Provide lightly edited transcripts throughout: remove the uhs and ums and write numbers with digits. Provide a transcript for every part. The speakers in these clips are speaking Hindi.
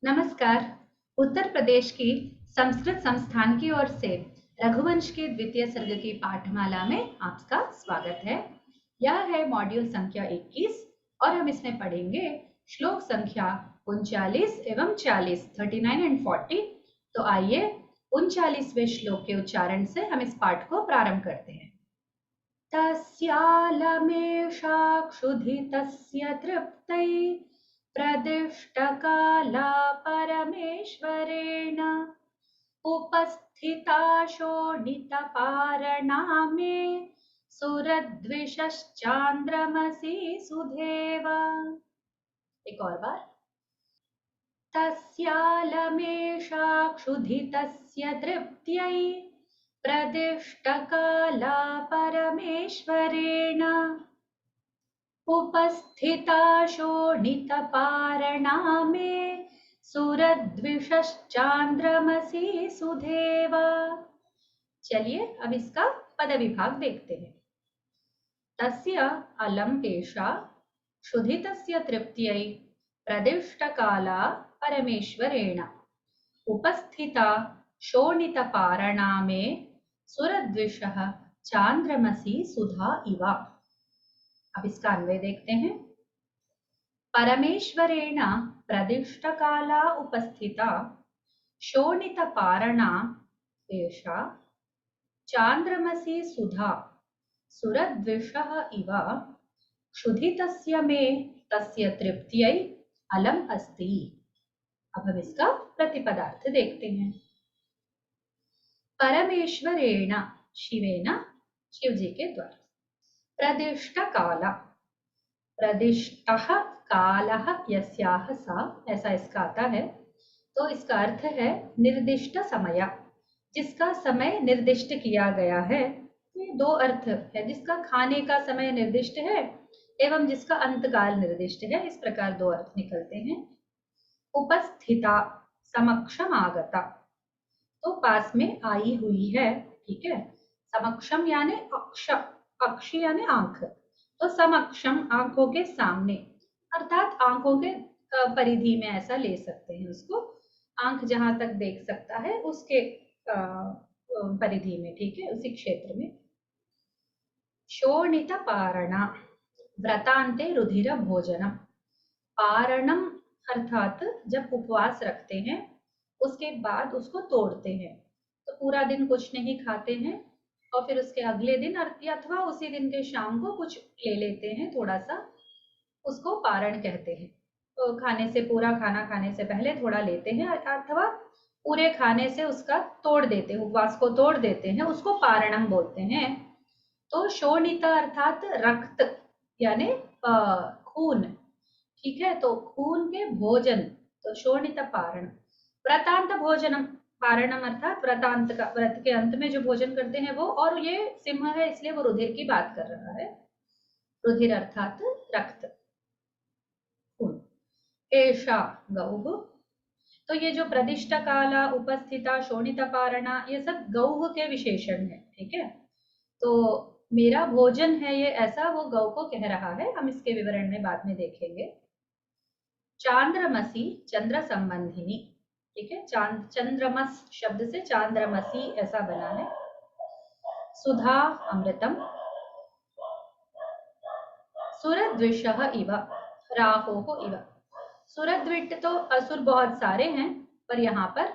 नमस्कार। उत्तर प्रदेश की संस्कृत संस्थान की ओर से रघुवंश के द्वितीय सर्ग की पाठमाला में आपका स्वागत है। यह है मॉड्यूल संख्या 21 और हम इसमें पढ़ेंगे श्लोक संख्या 39 एवं 40, 39 एंड 40। तो आइए 39वें श्लोक के उच्चारण से हम इस पाठ को प्रारंभ करते हैं। तस्यालमेषा क्षुधितस्य तृप्तै प्रदिष्टकाला परमेश्वरेण उपस्थिता शोणितपारणा मे सुरद्विषश्चान्द्रमसि सुधेव। एक और बार। तस्यालमेषा क्षुधितस्य तृप्त्यै प्रदिष्टकाला परमेश्वरेण उपस्थिता शोणितपारणा मे सुरद्विषश्चान्द्रमसि सुधेव। चलिए अब इसका पद विभाग देखते हैं। तस्य अलम एषा क्षुधितस्य तृप्त्यै प्रदिष्टकाला परमेश्वरेण उपस्थिता शोणितपारणा मे सुरद्विषः चांद्रमसि सुधा इव। अब इसका अन्वय देखते हैं। परमेश्वरेण प्रदिष्टकाला उपस्थिता शोणितपारणा एषा चांद्रमसि सुधा सुरद्विषः इव क्षुधितस्य मे तस्य तृप्त्यै अलम अस्ति। अब हम इसका प्रतिपदार्थ देखते हैं। परमेश्वरेण शिवेन, शिव जी के द्वारा, प्रदिष्ट काला, प्रदिष्टः कालः यस्याः सा, ऐसा इसका आता है। तो इसका अर्थ है निर्दिष्ट समय, जिसका समय निर्दिष्ट किया गया है। ये दो अर्थ है, जिसका खाने का समय निर्दिष्ट है एवं जिसका अंतकाल निर्दिष्ट है। इस प्रकार दो अर्थ निकलते हैं। उपस्थिता समक्षम आगता, तो पास में आई हुई है, ठीक है। समक्षम यानी अक्ष, अक्ष यानी आंख, तो समक्षम आंखों के सामने, अर्थात आंखों के परिधि में ऐसा ले सकते हैं उसको। आंख जहां तक देख सकता है उसके परिधि में, ठीक है, उसी क्षेत्र में। शोणित पारणा, व्रतांते रुधिर भोजनम। पारणम अर्थात जब उपवास रखते हैं उसके बाद उसको तोड़ते हैं, तो पूरा दिन कुछ नहीं खाते हैं और फिर उसके अगले दिन अथवा उसी दिन के शाम को कुछ ले लेते हैं थोड़ा सा, उसको पारण कहते हैं। तो खाने से, पूरा खाना खाने से पहले थोड़ा लेते हैं अथवा पूरे खाने से उसका तोड़ देते हैं, उपवास को तोड़ देते हैं, उसको पारणम बोलते हैं। तो शोणिता अर्थात रक्त यानी खून, ठीक है। तो खून के भोजन, तो शोणित पारण। व्रतांत भोजनम, पारणम अर्थात व्रतांत का, व्रत के अंत में जो भोजन करते हैं वो। और ये सिंह है इसलिए वो रुधिर की बात कर रहा है। रुधिर अर्थात रक्त, खून। एषा गौः, तो ये जो प्रदिष्ट काला, उपस्थिता, शोणित पारणा, ये सब गौः के विशेषण है, ठीक है। तो मेरा भोजन है ये, ऐसा वो गौ को कह रहा है। हम इसके विवरण में बाद में देखेंगे। चांद्रमसी, चंद्र संबंधिनी, ठीक है। चंद्रमस शब्द से चांद्रमसी ऐसा बना है। सुधा अमृतम, सुरद्विषः इव, राहोः इव। सुरद्विट तो असुर बहुत सारे हैं, पर यहाँ पर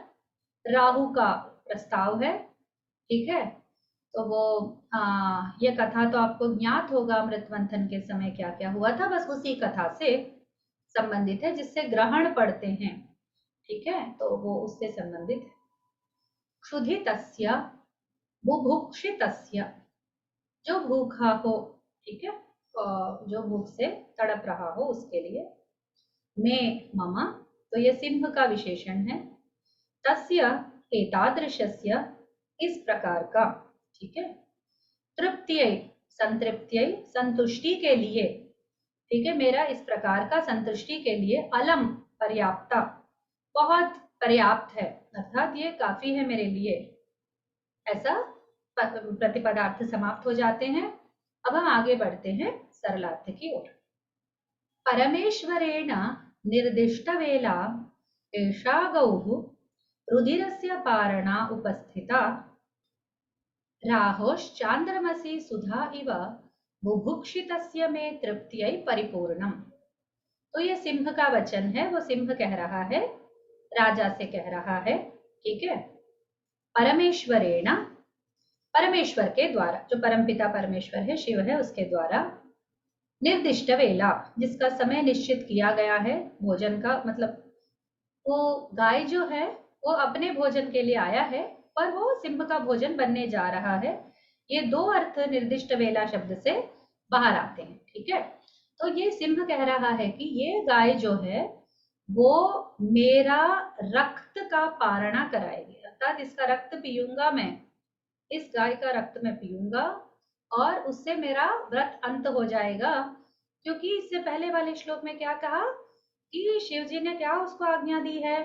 राहु का प्रस्ताव है, ठीक है। तो वो ये कथा तो आपको ज्ञात होगा, अमृत मंथन के समय क्या क्या हुआ था, बस उसी कथा से संबंधित है, जिससे ग्रहण पढ़ते हैं, ठीक है। तो वो उससे संबंधित है। क्षुधितस्य, बुभुक्षितस्य, जो भूखा हो, ठीक है, जो भूख से तड़प रहा हो उसके लिए। में मम, तो ये सिंह का विशेषण है। तस्य एतादृशस्य, इस प्रकार का, ठीक है। तृप्त्यै, संतृप्त्यै, संतुष्टि के लिए, ठीक है, मेरा इस प्रकार का संतुष्टि के लिए। अलम पर्याप्ता, बहुत पर्याप्त है, अर्थात ये काफी है मेरे लिए, ऐसा प्रतिपदार्थ समाप्त हो जाते हैं। अब हम आगे बढ़ते हैं सरलार्थ की ओर। परमेश्वरेण निर्दिष्ट वेला एषा गौः रुधिरस्य पारणा उपस्थिता राहोश्चान्द्रमसि सुधा इव बुभुक्षितस्य मे तृप्त्यै परिपूर्णम्। तो ये सिंह का वचन है, वो सिंह कह रहा है, राजा से कह रहा है, ठीक है। परमेश्वरेण, परमेश्वर के द्वारा, जो परमपिता परमेश्वर है, शिव है, उसके द्वारा निर्दिष्ट वेला, जिसका समय निश्चित किया गया है भोजन का, मतलब वो गाय जो है वो अपने भोजन के लिए आया है, पर वो सिंह का भोजन बनने जा रहा है। ये दो अर्थ निर्दिष्ट वेला शब्द से बाहर आते हैं, ठीक है। तो ये सिंह कह रहा है कि ये गाय जो है वो मेरा रक्त का पारणा कराएगी, अर्थात इसका रक्त पीऊंगा मैं, इस गाय का रक्त मैं पीऊंगा और उससे मेरा व्रत अंत हो जाएगा। क्योंकि इससे पहले वाले श्लोक में क्या कहा कि शिव जी ने क्या उसको आज्ञा दी है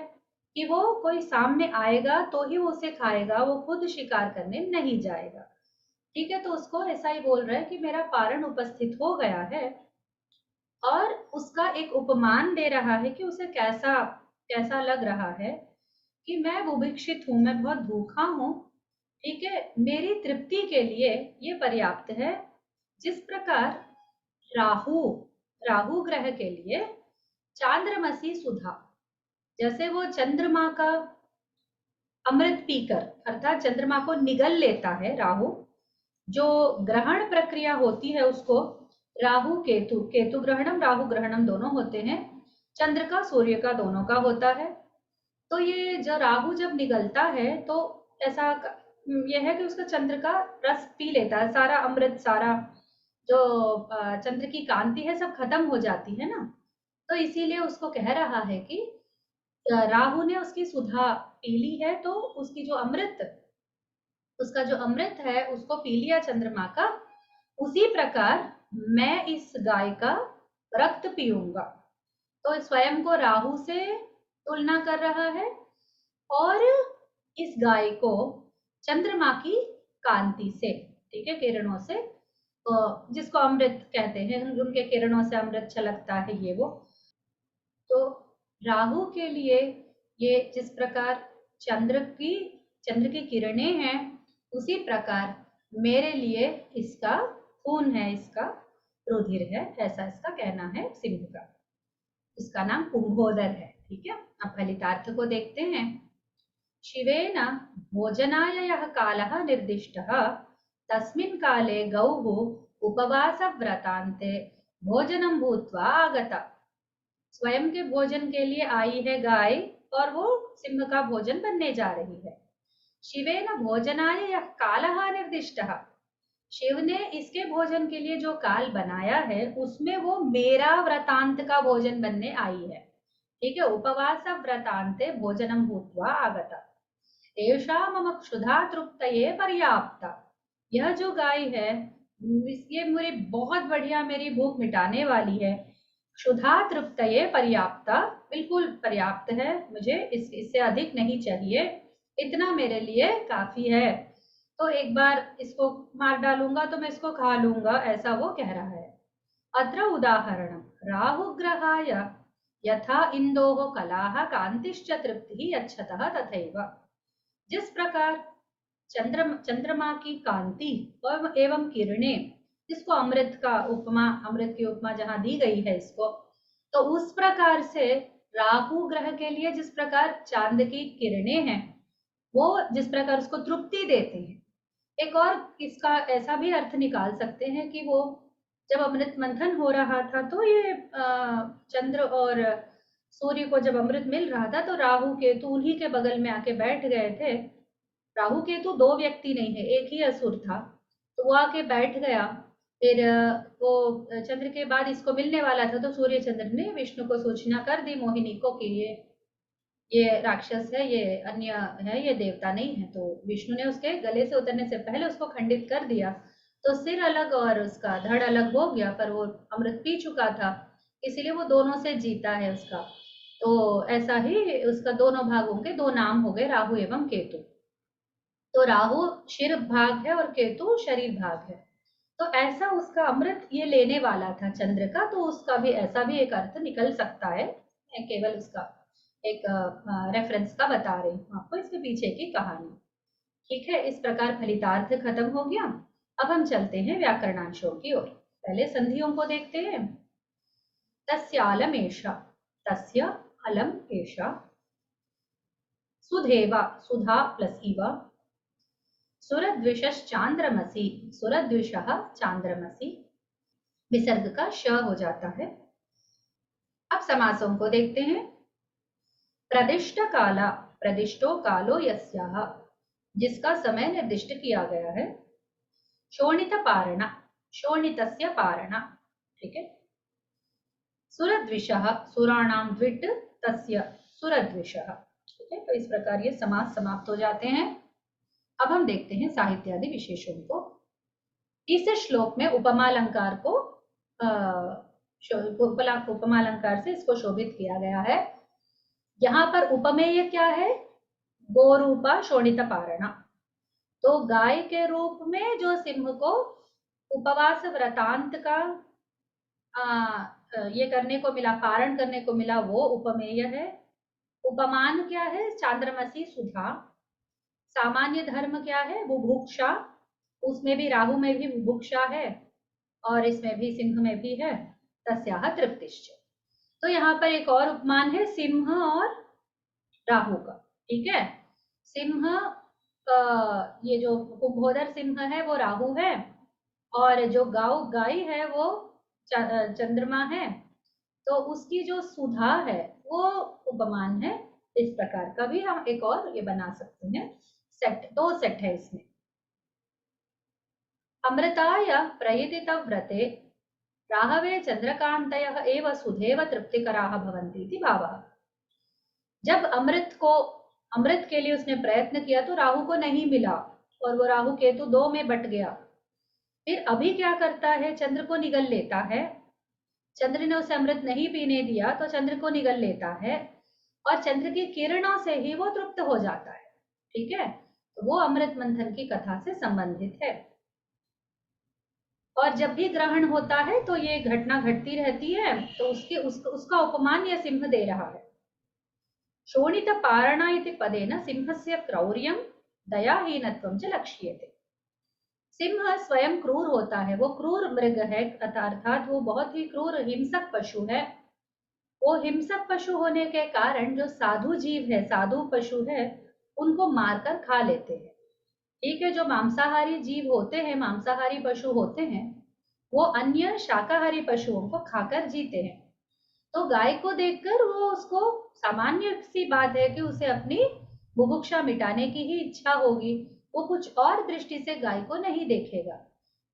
कि वो कोई सामने आएगा तो ही वो उसे खाएगा, वो खुद शिकार करने नहीं जाएगा, ठीक है। तो उसको ऐसा ही बोल रहा है कि मेरा पारण उपस्थित हो गया है, और उसका एक उपमान दे रहा है कि उसे कैसा कैसा लग रहा है कि मैं बुभिक्षित हूं, मैं बहुत भूखा हूं, ठीक है, मेरी तृप्ति के लिए ये पर्याप्त है। जिस प्रकार राहु, राहु ग्रह के लिए चांद्रमसी सुधा, जैसे वो चंद्रमा का अमृत पीकर, अर्थात चंद्रमा को निगल लेता है राहु, जो ग्रहण प्रक्रिया होती है उसको राहु केतु, केतु ग्रहणम राहु ग्रहणम दोनों होते हैं, चंद्र का सूर्य का दोनों का होता है। तो ये जो राहु जब निगलता है तो ऐसा यह है कि उसका चंद्र का रस पी लेता है, सारा अमृत, सारा जो चंद्र की कांति है सब खत्म हो जाती है ना। तो इसीलिए उसको कह रहा है कि राहु ने उसकी सुधा पी ली है, तो उसकी जो अमृत, उसका जो अमृत है उसको पी लिया चंद्रमा का, उसी प्रकार मैं इस गाय का रक्त पीऊंगा। तो स्वयं को राहु से तुलना कर रहा है और इस गाय को चंद्रमा की कांति से, ठीक है, किरणों से, जिसको अमृत कहते हैं, उनके किरणों से अमृत छलकता है ये वो। तो राहु के लिए ये जिस प्रकार चंद्र की किरणें हैं, उसी प्रकार मेरे लिए इसका खून है, इसका रुधिर है, ऐसा इसका कहना है सिंह का। इसका नाम कुंभोदर है, ठीक है। अब फलितार्थ को देखते हैं। शिवेन भोजनाय यः कालः निर्दिष्टः तस्मिन् काले गौः उपवासव्रतान्ते भोजनं भूत्वा आगता। स्वयं के भोजन के लिए आई है गाय और वो सिंह का भोजन बनने जा रही है। शिवेन भोजनाय यः कालः निर्दिष्टः, शिव ने इसके भोजन के लिए जो काल बनाया है उसमें वो मेरा व्रतांत का भोजन बनने आई है, ठीक है। उपवास व्रतांते भोजनम भूत्वा आगता एषा मम क्षुधा तृप्तये पर्याप्ता। यह जो गाय है ये मेरी बहुत बढ़िया मेरी भूख मिटाने वाली है। क्षुधा तृप्तये पर्याप्ता, बिल्कुल पर्याप्त है, मुझे इससे अधिक नहीं चाहिए, इतना मेरे लिए काफी है। तो एक बार इसको मार डालूंगा तो मैं इसको खा लूंगा, ऐसा वो कह रहा है। अत्र उदाहरणं राहुग्रहाय यथा इंदोः कलाः कान्तिश्च तृप्तिः यच्छतः तथैव। जिस प्रकार चंद्रमा की कांति और एवं किरणें, जिसको अमृत का उपमा, अमृत की उपमा जहां दी गई है इसको, तो उस प्रकार से राहु ग्रह के लिए जिस प्रकार चांद की किरणें हैं वो जिस प्रकार उसको तृप्ति देती हैं। एक और इसका ऐसा भी अर्थ निकाल सकते हैं कि वो जब अमृत मंथन हो रहा था तो ये चंद्र और सूर्य को जब अमृत मिल रहा था तो राहु केतु उन्हीं के बगल में आके बैठ गए थे। राहु केतु दो व्यक्ति नहीं है, एक ही असुर था, तो वो आके बैठ गया। फिर वो चंद्र के बाद इसको मिलने वाला था तो सूर्य चंद्र ने विष्णु को सूचना कर दी, मोहिनी को, कि ये राक्षस है, ये अन्य है, ये देवता नहीं है। तो विष्णु ने उसके गले से उतरने से पहले उसको खंडित कर दिया, तो सिर अलग और उसका धड़ अलग हो गया, पर वो अमृत पी चुका था, इसीलिए वो दोनों से जीता है उसका। तो ऐसा ही उसका दोनों भागों के दो नाम हो गए, राहु एवं केतु। तो राहु शिर भाग है और केतु शरीर भाग है। तो ऐसा उसका अमृत ये लेने वाला था चंद्र का, तो उसका भी ऐसा भी एक अर्थ निकल सकता है, केवल उसका एक रेफरेंस का बता रही हूँ आपको, इसके पीछे की कहानी। ठीक है, इस प्रकार फलितार्थ खत्म हो गया। अब हम चलते हैं व्याकरणांशों की ओर। पहले संधियों को देखते हैं। तस्यालमेष, तस्य अलम एष, सुधेवा सुधा प्लस इव, सुरद्विषश्चांद्रमसि, सुरद्विषः चांद्रमसि, विसर्ग का श हो जाता है। अब समासों को देखते हैं। प्रदिष्ट काला, प्रदिष्टो कालो यस्याः, जिसका समय निर्दिष्ट किया गया है। शोणित पारण, शोणितस्य पारण। ठीक है। सुरद्विषः, सुराणाम द्विट, तस्य सुरद्विषः। ठीक है, तो इस प्रकार ये समास समाप्त हो जाते हैं। अब हम देखते हैं साहित्यादि विशेषों को। इस श्लोक में उपमालंकार को उपमालंकार से इसको शोभित किया गया है। यहाँ पर उपमेय क्या है? गोरूपा शोणित पारणा। तो गाय के रूप में जो सिंह को उपवास व्रतांत का ये करने को मिला, पारण करने को मिला, वो उपमेय है। उपमान क्या है? चांद्रमसी सुधा। सामान्य धर्म क्या है? बुभुक्षा। उसमें भी, राहु में भी बुभुक्षा है और इसमें भी, सिंह में भी है। तस्याह तृप्तिश्च। तो यहाँ पर एक और उपमान है सिंह और राहु का। ठीक है। सिंह, ये जो कुंभोदर सिंह है वो राहु है, और जो गाय है वो चंद्रमा है। तो उसकी जो सुधा है वो उपमान है। इस प्रकार का भी हम एक और ये बना सकते हैं। सेट, दो सेट है इसमें। अमृताय प्रयतित व्रते राहवे चंद्रकांतयः एव सुधेव तृप्तिकराः भवन्ति इति भावः। जब अमृत के लिए उसने प्रयत्न किया तो राहु को नहीं मिला, और वो राहु केतु दो में बट गया। फिर अभी क्या करता है? चंद्र को निगल लेता है। चंद्र ने उसे अमृत नहीं पीने दिया तो चंद्र को निगल लेता है, और चंद्र की किरणों से ही वो तृप्त हो जाता है। ठीक है, तो वो अमृत मंथन की कथा से संबंधित है। और जब भी ग्रहण होता है तो ये घटना घटती रहती है, तो उसका उपमान यह सिंह दे रहा है। शोणित पारणा इति पदेन सिंहस्य क्रौर्यं दयाहीनत्वं च लक्ष्यते। सिंह स्वयं क्रूर होता है, वो क्रूर मृग है, अर्थात वो बहुत ही क्रूर हिंसक पशु है। वो हिंसक पशु होने के कारण जो साधु जीव है, साधु पशु है, उनको मारकर खा लेते हैं। ठीक है, जो मांसाहारी जीव होते हैं, मांसाहारी पशु होते हैं, वो अन्य शाकाहारी पशुओं को खाकर जीते हैं। तो गाय को देखकर वो, उसको सामान्य सी बात है कि उसे अपनी बुभुक्षा मिटाने की ही इच्छा होगी। वो कुछ और दृष्टि से गाय को नहीं देखेगा।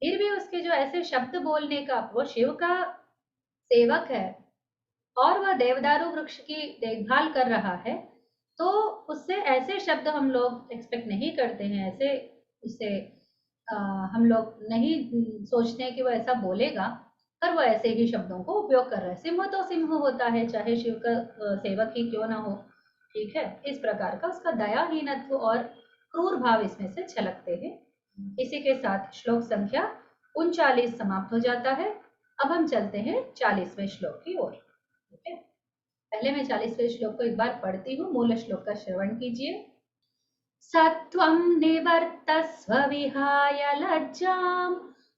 फिर भी उसके जो ऐसे शब्द बोलने का, वो शिव का सेवक है और वह देवदारू वृक्ष की देखभाल कर रहा है, तो उससे ऐसे शब्द हम लोग एक्सपेक्ट नहीं करते हैं। ऐसे उससे हम लोग नहीं सोचते कि वो ऐसा बोलेगा, पर वो ऐसे ही शब्दों को उपयोग कर रहा है। सिंह तो सिंह होता है, चाहे शिव का सेवक ही क्यों ना हो। ठीक है, इस प्रकार का उसका दयाहीनत्व और क्रूर भाव इसमें से झलकते हैं। इसी के साथ श्लोक संख्या 39 समाप्त हो जाता है। अब हम चलते हैं 40वें श्लोक की ओर। ठीक है, पहले मैं 40वें श्लोक को एक बार पढ़ती हूँ, मूल श्लोक का श्रवण कीजिए। सत्वं निवर्तस्व विहाय लज्जां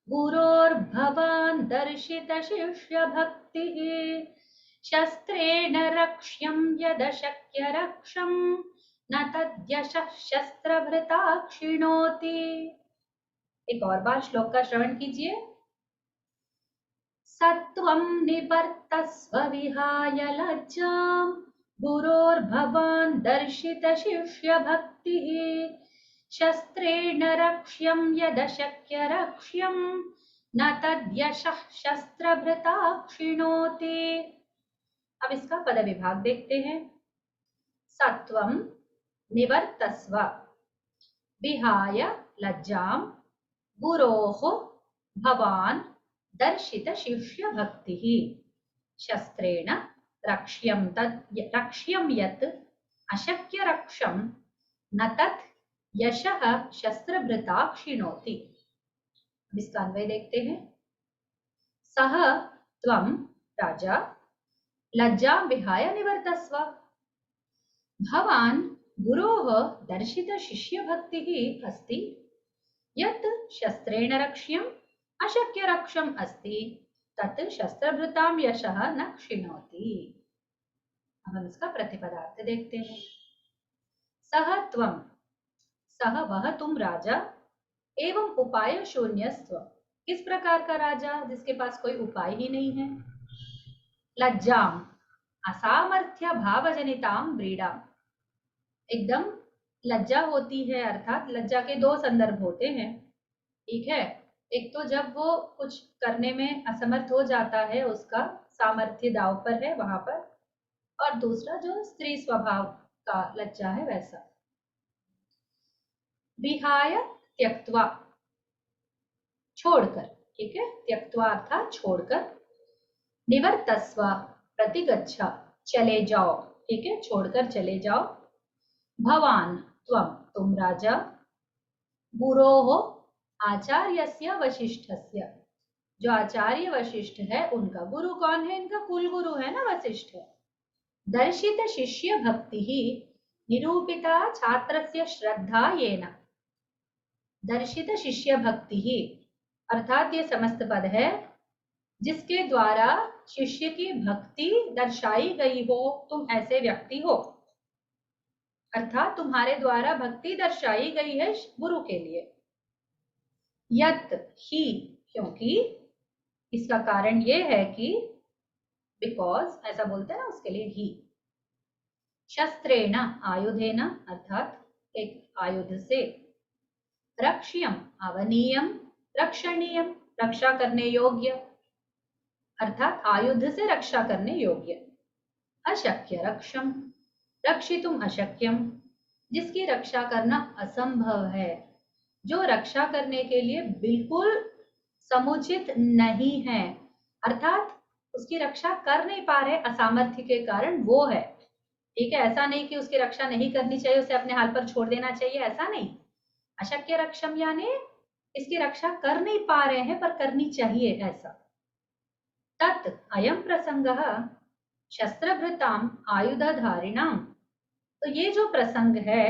गुरोर्भवान् दर्शितशिष्यभक्तिः शस्त्रेण रक्ष्यं यदशक्य रक्षं न तद्यशः शस्त्रभृता क्षिणोति। एक और बार श्लोक का श्रवण कीजिए। सत्वं निवर्तस्व विहाय लज्जां गुरोर्भवान् दर्शितशिष्यभक्तिः शस्त्रेण रक्ष्यं यदशक्य रक्ष्यं न तद्यशः शस्त्रभृता क्षिणोति। अब इसका पद विभाग देखते हैं। सत्वं निवर्तस्व विहाय लज्जां गुरोः भवान् दर्शित शिष्य भक्तिः शस्त्रेण रक्ष्यं यत् अशक्य रक्षं न तत् यशः शस्त्रभृता क्षिणोति। इसका अन्वय देखते हैं। सह त्वं राजा लज्जां विहाय निवर्तस्व। भवान् गुरोः दर्शितशिष्यभक्तिः अस्ति यत् शस्त्रेण रक्ष्यम् अशक्यरक्षम् अस्ति तत् शस्त्रभृतां यशः न क्षिणोति। अब हम इसका प्रतिपदार्थ देखते हैं। सह त्वं, सह वह तुम राजा, एवं उपाय शून्यस्त्व, किस प्रकार का राजा जिसके पास कोई उपाय ही नहीं है। लज्जाम असामर्थ्य भावजनिताम व्रीडाम, एकदम लज्जा होती है, अर्थात लज्जा के दो संदर्भ होते हैं, ठीक है। एक तो जब वो कुछ करने में असमर्थ हो जाता है, उसका सामर्थ्य दांव पर है वहां पर, और दूसरा जो स्त्री स्वभाव का लज्जा है वैसा। विहाय त्यक्त्वा, छोड़कर, ठीक है, त्यक्त्वा अर्थात छोड़कर। निवर्तस्व प्रतिगच्छ, चले जाओ, ठीक है, छोड़कर चले जाओ। भवान त्वं, तुम राजा। गुरोः आचार्यस्य वशिष्ठस्य, जो आचार्य वशिष्ठ है उनका गुरु कौन है, इनका कुल गुरु है ना वशिष्ठ। दर्शित शिष्य भक्ति ही निरूपिता छात्रस्य श्रद्धा येन। दर्शित शिष्य भक्ति ही अर्थात ये समस्त पद है, जिसके द्वारा शिष्य की भक्ति दर्शाई गई हो, तुम ऐसे व्यक्ति हो, अर्थात तुम्हारे द्वारा भक्ति दर्शाई गई है गुरु के लिए। यत ही, क्योंकि, इसका कारण ये है कि, बिकॉज ऐसा बोलते हैं ना, उसके लिए ही। शस्त्रेण आयुधेन अर्थात एक आयुध से, रक्ष्यम आवनीयम, रक्षणीयम रक्षा करने योग्य, अर्थात आयुध से रक्षा करने योग्य। अशक्य रक्षम, रक्षितुम अशक्यम, जिसकी रक्षा करना असंभव है, जो रक्षा करने के लिए बिल्कुल समुचित नहीं है, अर्थात उसकी रक्षा कर नहीं पा रहे असामर्थ्य के कारण, वो है, ठीक है। ऐसा नहीं कि उसकी रक्षा नहीं करनी चाहिए, उसे अपने हाल पर छोड़ देना चाहिए, ऐसा नहीं। अशक्य रक्षम यानी इसकी रक्षा कर नहीं पा रहे हैं पर करनी चाहिए, ऐसा। तत् अयम प्रसंगः शस्त्रभृताम आयुधधारिणाम, तो ये जो प्रसंग है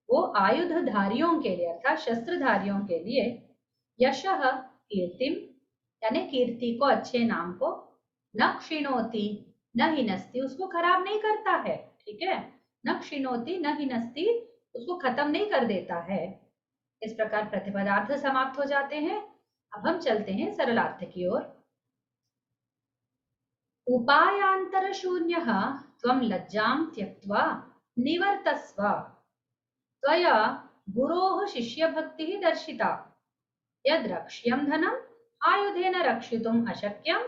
वो आयुधधारियों के लिए अर्थात शस्त्रधारियों के लिए, यशः कीर्तिम यानी कीर्ति को, अच्छे नाम को, न क्षिणोति न हिनस्ति, उसको खराब नहीं करता है, ठीक है। न क्षिणोति न हिनस्ति, उसको खत्म नहीं कर देता है। इस प्रकार प्रतिपदार्थ समाप्त हो जाते हैं। अब हम चलते हैं सरलार्थ की ओर। उपायांतर शून्यः त्वं लज्जां त्यक्त्वा निवर्तस्व, त्वया गुरोः शिष्यभक्तिः दर्शिता, यद् रक्ष्यं धनम् आयुधेन रक्षितुम् अशक्यं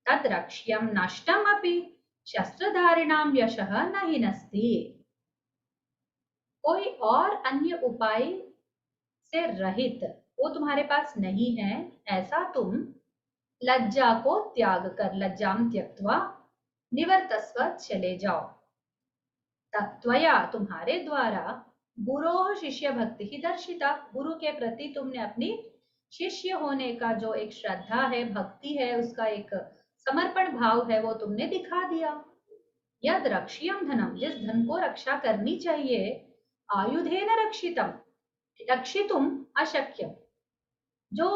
तद् रक्ष्यं नष्टम् अपि शस्त्रधारिणां यशः न हिनस्ति। कोई और अन्य उपाय से रहित वो तुम्हारे पास नहीं है, ऐसा तुम लज्जा को त्याग कर, लज्जाम त्यक्त्वा निवर्तस्व चले जाओ। त्वया तुम्हारे द्वारा गुरोः शिष्य भक्ति ही दर्शिता, गुरु के प्रति तुमने अपनी शिष्य होने का जो एक श्रद्धा है, भक्ति है, उसका एक समर्पण भाव है, वो तुमने दिखा दिया। यद रक्ष्यम धनम, जिस धन को रक्षा करनी चाहिए, आयुधेन रक्षितम, रक्षितुम अशक्यम, जो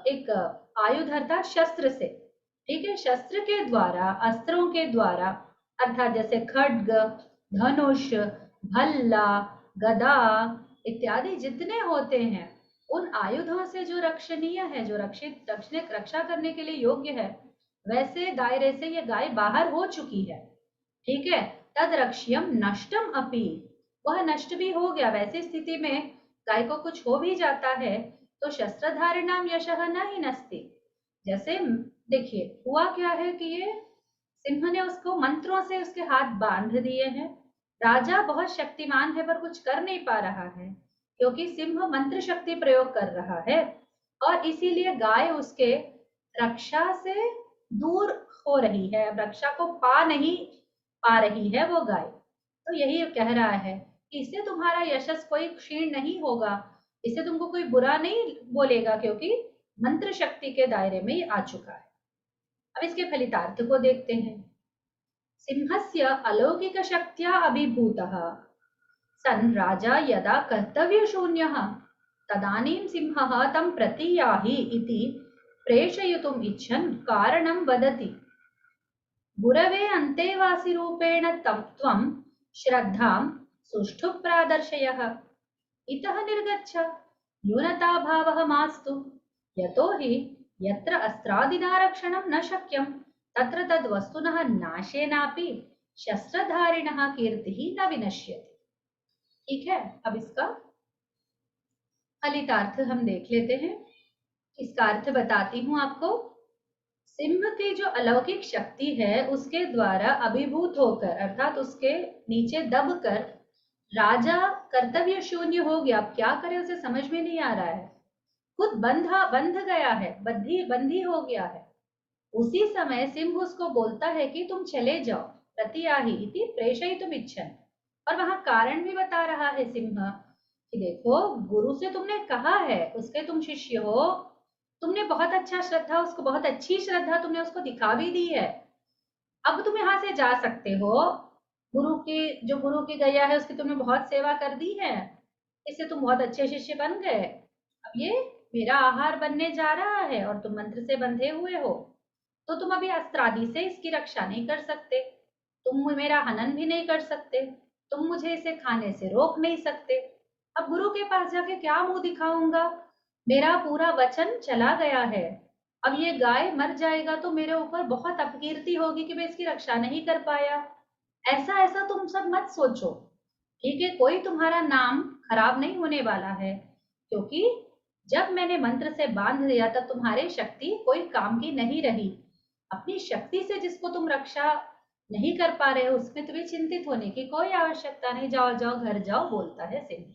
एक आयुध अर्थात शस्त्र से, ठीक है, शस्त्र के द्वारा, अस्त्रों के द्वारा, अर्थात जैसे खड्ग, धनुष, भल्ला, गदा इत्यादि जितने होते हैं, उन आयुधों से जो रक्षणीय है, जो रक्षा करने के लिए योग्य है, वैसे दायरे से ये गाय बाहर हो चुकी है, ठीक है। तद रक्ष्यम नष्टम अपि, वह नष्ट भी हो गया। वैसी स्थिति में गाय को कुछ हो भी जाता है तो शस्त्रधारिणाम यशः न हिनस्ति, जैसे देखिए हुआ क्या है कि ये सिंह ने उसको मंत्रों से उसके हाथ बांध दिए हैं। राजा बहुत शक्तिमान है पर कुछ कर नहीं पा रहा है, क्योंकि सिंह मंत्र शक्ति प्रयोग कर रहा है, और इसीलिए गाय उसके रक्षा से दूर हो रही है, रक्षा को पा नहीं पा रही है वो गाय। तो यही कह रहा है कि इससे तुम्हारा यशस कोई क्षीण नहीं होगा, इससे तुमको कोई बुरा नहीं बोलेगा, क्योंकि मंत्र शक्ति के दायरे में ये आ चुका है। अब इसके फलितार्थ को देखते हैं। सिंहस्य अलौकिकशक्त्या अभिभूतः सन् राजा यदा कर्तव्यशून्यः तदानीं सिंहः तं प्रतियाहि इति प्रेषयितुम् इच्छन् कारणं वदति। गुरवे अन्तेवासिरूपेण त्वं श्रद्धां सुष्ठु प्रादर्शयः। इतः निर्गच्छ, न्यूनताभावः मास्तु। यतो हि यत्र अस्त्रादिना रक्षणं न शक्यं तत्र तद्वस्तुनः नाशेनापि शस्त्रधारिणः कीर्तिः न विनश्यति। ठीक है, अब इसका फलितार्थ हम देख लेते हैं। इसका अर्थ बताती हूँ आपको। सिंह की जो अलौकिक शक्ति है उसके द्वारा अभिभूत होकर अर्थात उसके नीचे दबकर राजा कर्तव्य शून्य हो गया। अब क्या करे उसे समझ में नहीं आ रहा है, खुद बंध गया है, बंदी हो गया है। उसी समय सिंह उसको बोलता है कि तुम चले जाओ, प्रतियाहि इति प्रेषयितुम इच्छन्। और वहां कारण भी बता रहा है सिंह कि देखो, गुरु से तुमने कहा है, उसके तुम शिष्य हो, तुमने बहुत अच्छा श्रद्धा उसको बहुत अच्छी श्रद्धा तुमने उसको दिखा भी दी है। अब तुम यहाँ से जा सकते हो। गुरु की गया है उसकी तुमने बहुत सेवा कर दी है, इससे तुम बहुत अच्छे शिष्य बन गए। अब ये मेरा आहार बनने जा रहा है और तुम मंत्र से बंधे हुए हो, तो तुम अभी अस्त्रादि से इसकी रक्षा नहीं कर सकते, तुम मेरा हनन भी नहीं कर सकते, तुम मुझे इसे खाने से रोक नहीं सकते। अब गुरु के पास जाके क्या मुंह दिखाऊंगा, मेरा पूरा वचन चला गया है। अब ये गाय मर जाएगा तो मेरे ऊपर बहुत अपकीर्ति होगी कि मैं इसकी रक्षा नहीं कर पाया। ऐसा ऐसा तुम सब मत सोचो, ठीक है। कोई तुम्हारा नाम खराब नहीं होने वाला है, क्योंकि जब मैंने मंत्र से बांध दिया तब तुम्हारी शक्ति कोई काम की नहीं रही। अपनी शक्ति से जिसको तुम रक्षा नहीं कर पा रहे हो उसमें तुम्हें चिंतित होने की कोई आवश्यकता नहीं। जाओ जाओ घर जाओ, बोलता है सिंह।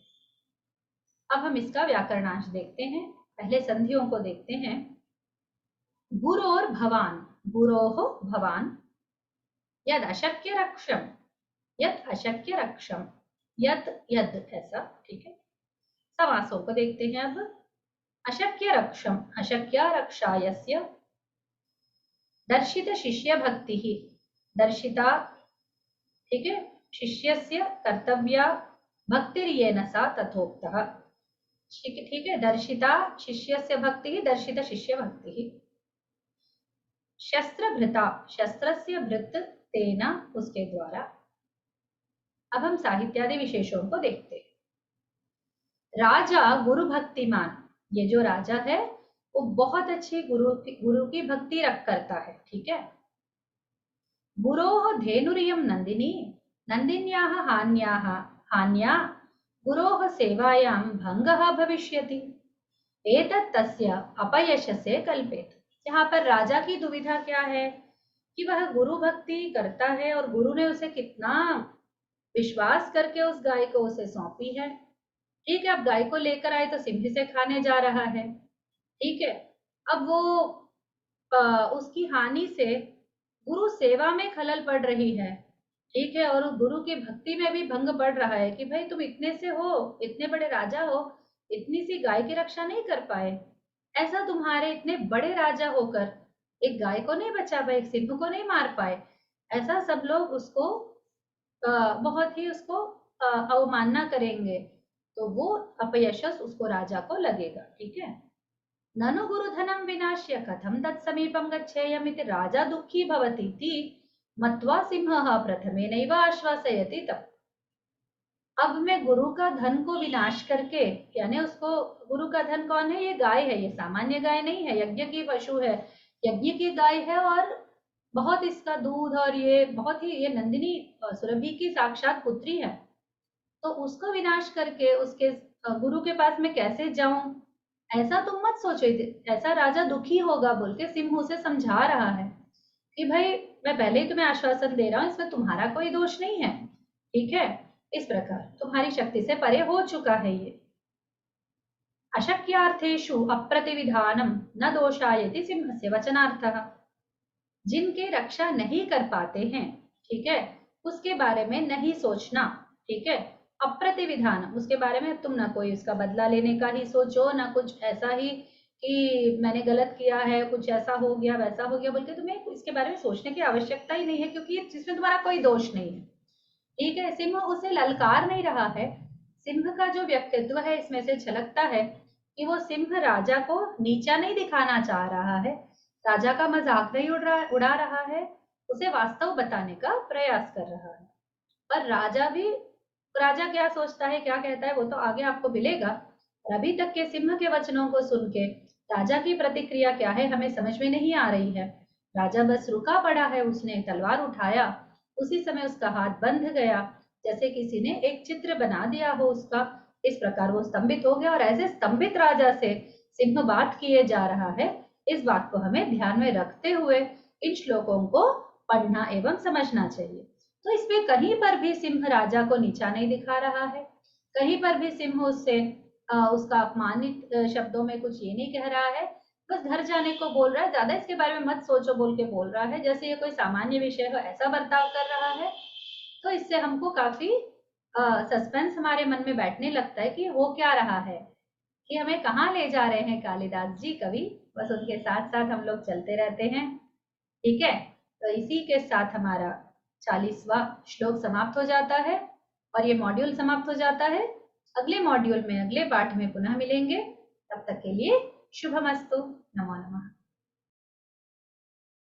अब हम इसका व्याकरणांश देखते हैं। पहले संधियों को देखते हैं। गुरोर भवान, गुरोह भवान, यद अशक्य रक्षम, यद अशक्य रक्षम, यद यद, ऐसा, ठीक है। समासों को देखते हैं अब। अशक्य रक्षम, अशक्या रक्षायस्य, दर्शित शिष्य भक्ति ही, दर्शिता, ठीक है, शिष्यस्य कर्तव्या भक्तिर्येन सा तथोक्तः, ठीक है। दर्शिता शिष्यस्य भक्ति ही, दर्शित शिष्य भक्ति ही। शस्त्रभृता, शस्त्रस्य भृत तेन, उसके द्वारा। अब हम साहित्यादि विशेषों को देखते हैं। राजा गुरु भक्तिमान, ये जो राजा है वो बहुत अच्छी गुरु की भक्ति रख करता है, ठीक है। गुरोः धेनुरियं नंदिनी, नंदिन्याः हान्या गुरोः सेवायां भंगः भविष्यति, एतत् तस्य अपयशसे कल्पेत। यहाँ पर राजा की दुविधा क्या है कि वह गुरु भक्ति करता है और गुरु ने उसे कितना विश्वास करके उस गाय को उसे सौंपी है, ठीक है। अब गाय को लेकर आए तो सिंह से खाने जा रहा है, ठीक है। अब वो उसकी हानि से गुरु सेवा में खलल पड़ रही है, ठीक है। और गुरु की भक्ति में भी भंग पड़ रहा है कि भाई तुम इतने से हो, इतने बड़े राजा हो, इतनी सी गाय की रक्षा नहीं कर पाए। ऐसा तुम्हारे इतने बड़े राजा होकर एक गाय को नहीं बचा पाए, एक सिंह को नहीं मार पाए, ऐसा सब लोग उसको बहुत ही उसको अवमानना करेंगे, तो वो अपयश उसको राजा को लगेगा, ठीक है। ननु गुरुधनं विनाश्य कथं तत्समीपं गच्छेयमिति राजा दुःखी भवतीति मत्वा सिंहः प्रथमेनैव आश्वासयति तम्। अब मैं गुरु का धन को विनाश करके, यानी उसको, गुरु का धन कौन है, ये गाय है, ये सामान्य गाय नहीं है, यज्ञ की पशु है, यज्ञ की गाय है और बहुत इसका दूध, और ये बहुत ही, ये नंदिनी सुरभि की साक्षात पुत्री है, तो उसको विनाश करके उसके गुरु के पास मैं कैसे जाऊं, ऐसा तुम मत सोचो, ऐसा राजा दुखी होगा बोल के सिंह उसे समझा रहा है कि भाई मैं पहले ही तुम्हें आश्वासन दे रहा हूं, इसमें तुम्हारा कोई दोष नहीं है, ठीक है। इस प्रकार तुम्हारी शक्ति से परे हो चुका है ये। अशक्यार्थेषु अप्रतिविधानम न दोषायति सिंहस्य वचनार्थः, जिनके रक्षा नहीं कर पाते हैं, ठीक है, उसके बारे में नहीं सोचना, ठीक है। अप्रतिविधान, उसके बारे में तुम ना कोई उसका बदला लेने का ही सोचो, ना कुछ ऐसा ही कि मैंने गलत किया है, कुछ ऐसा हो गया, वैसा हो गया बोल के तुम्हें इसके बारे में सोचने की आवश्यकता ही नहीं है, क्योंकि ये जिसमें तुम्हारा कोई दोष नहीं है। ठीक है, सिंह उसे ललकार नहीं रहा है। सिंह का जो व्यक्तित्व है इसमें से झलकता है कि वो सिंह राजा को नीचा नहीं दिखाना चाह रहा है, राजा का मजाक नहीं उड़ा रहा है, उसे वास्तव बताने का प्रयास कर रहा है। पर राजा क्या सोचता है, क्या कहता है, वो तो आगे आपको मिलेगा। और अभी तक के सिंह के वचनों को सुन के राजा की प्रतिक्रिया क्या है हमें समझ में नहीं आ रही है। राजा बस रुका पड़ा है, उसने तलवार उठाया, उसी समय उसका हाथ बंध गया, जैसे किसी ने एक चित्र बना दिया हो उसका। इस प्रकार वो स्तंभित हो गया, और ऐसे स्तंभित राजा से सिंह बात किए जा रहा है, इस बात को हमें ध्यान में रखते हुए इन श्लोकों को पढ़ना एवं समझना चाहिए। तो इसमें कहीं पर भी सिंह राजा को नीचा नहीं दिखा रहा है, कहीं पर भी सिंह उससे उसका अपमानित शब्दों में कुछ ये नहीं कह रहा है, बस घर जाने को बोल रहा है, ज्यादा इसके बारे में मत सोचो बोल के बोल रहा है, जैसे ये कोई सामान्य विषय हो ऐसा बर्ताव कर रहा है। तो इससे हमको काफी सस्पेंस हमारे मन में बैठने लगता है कि हो क्या रहा है, कि हमें कहाँ ले जा रहे हैं कालिदास जी कवि। बस उनके साथ साथ हम लोग चलते रहते हैं। ठीक है, तो इसी के साथ हमारा 40वां श्लोक समाप्त हो जाता है और ये मॉड्यूल समाप्त हो जाता है। अगले मॉड्यूल में अगले पाठ में पुनः मिलेंगे, तब तक के लिए शुभमस्तु। नमो।